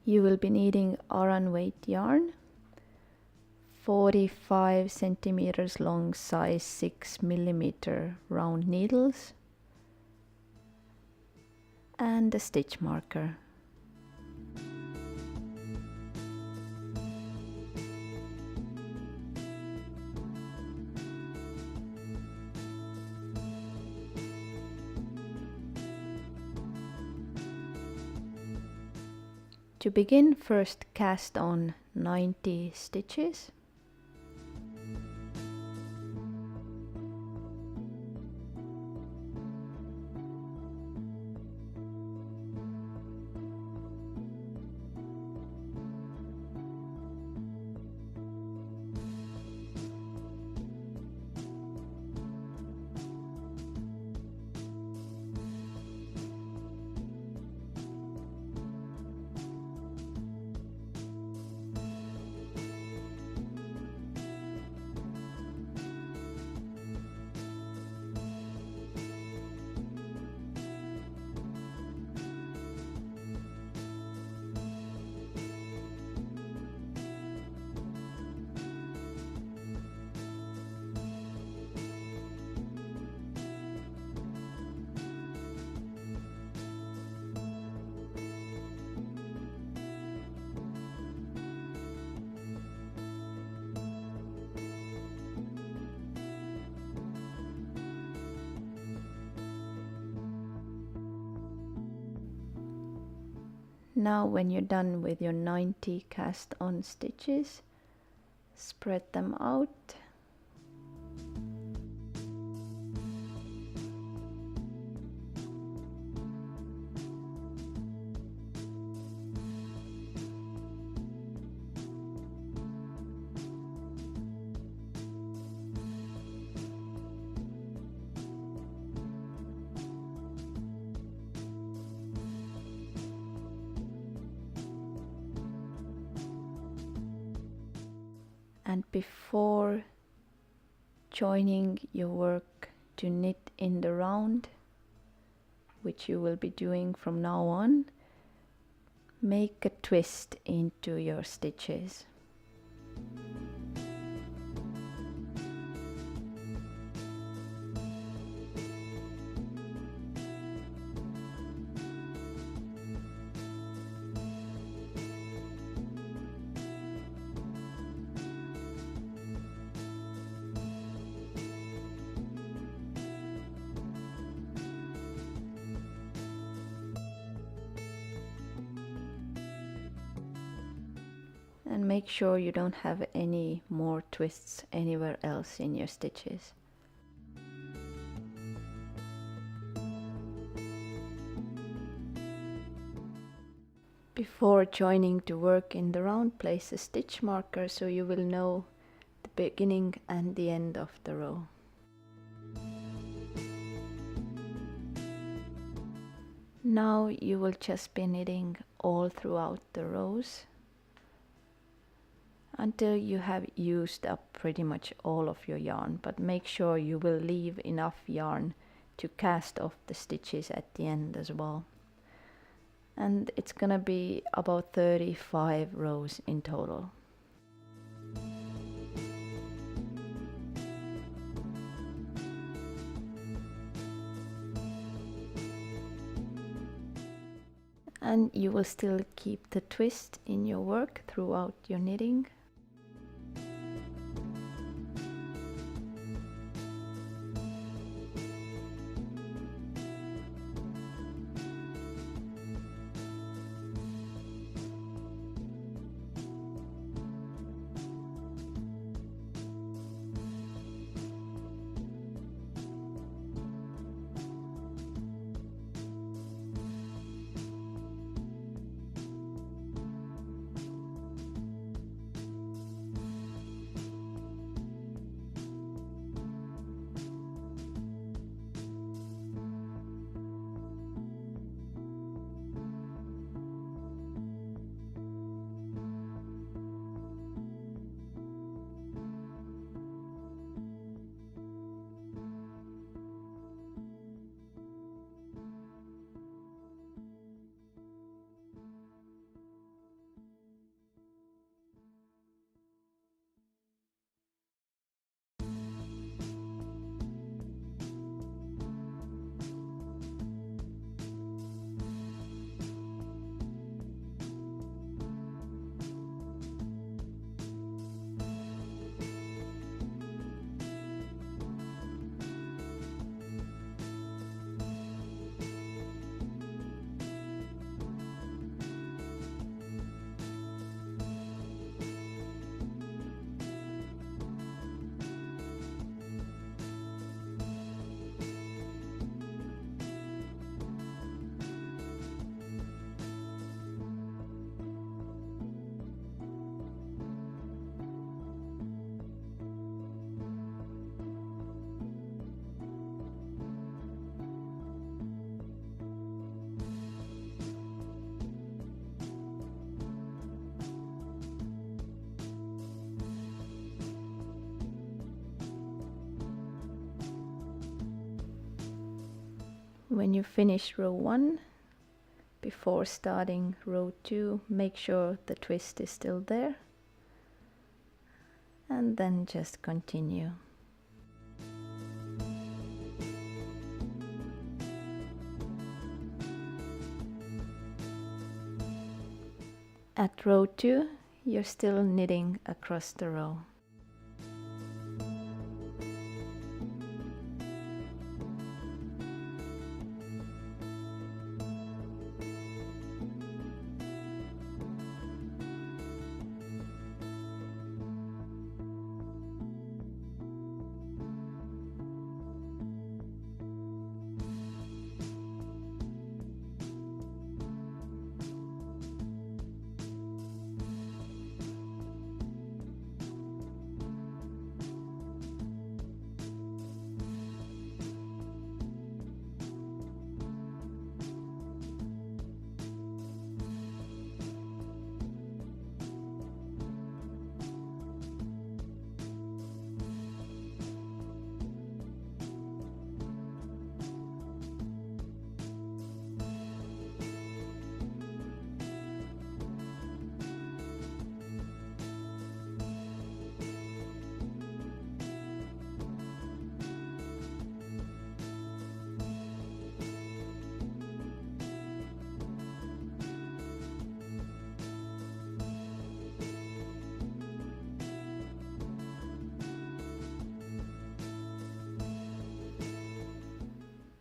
You will be needing Aran weight yarn, 45 centimeters long size 6mm round needles, and a stitch marker. To begin, first cast on 90 stitches. Now when you're done with your 90 cast on stitches, spread them out. And before joining your work to knit in the round, which you will be doing from now on, make a twist into your stitches. And make sure you don't have any more twists anywhere else in your stitches. Before joining to work in the round, place a stitch marker so you will know the beginning and the end of the row. Now you will just be knitting all throughout the rows until you have used up pretty much all of your yarn, but make sure you will leave enough yarn to cast off the stitches at the end as well. And it's gonna be about 35 rows in total. And you will still keep the twist in your work throughout your knitting. When you finish row 1, before starting row 2, make sure the twist is still there, and then just continue. At row 2, you're still knitting across the row.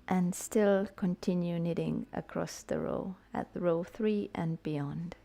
And still continue knitting across the row at row 3 and beyond.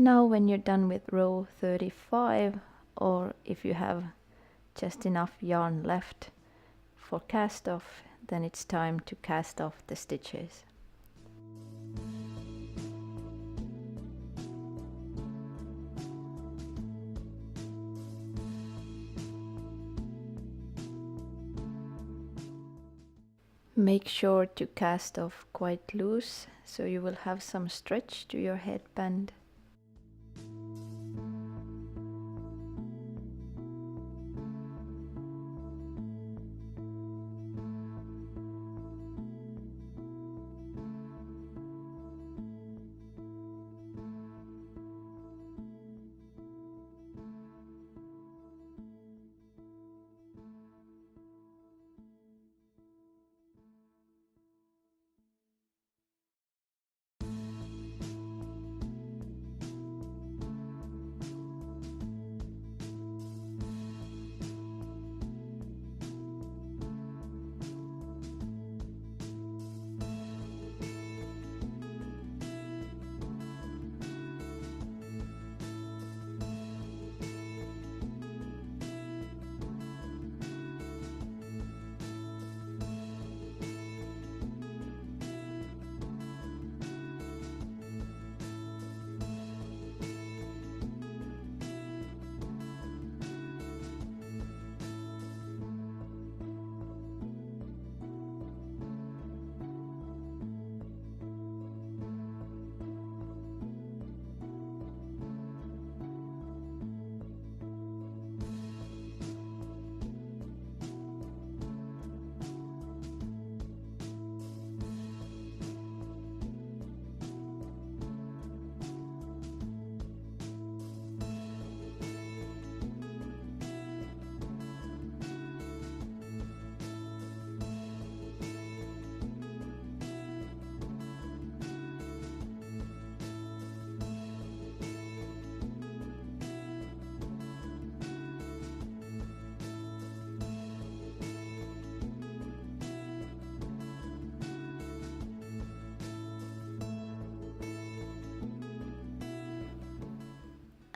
Now when you're done with row 35, or if you have just enough yarn left for cast off, then it's time to cast off the stitches. Make sure to cast off quite loose, so you will have some stretch to your headband.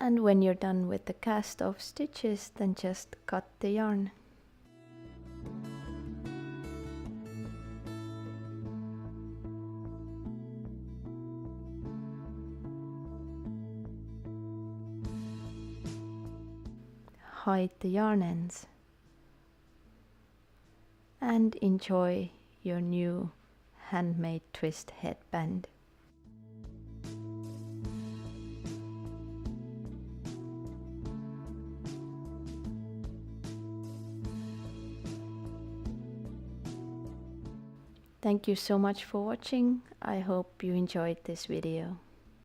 And when you're done with the cast off stitches, then just cut the yarn. Hide the yarn ends and enjoy your new handmade twist headband. Thank you so much for watching. I hope you enjoyed this video.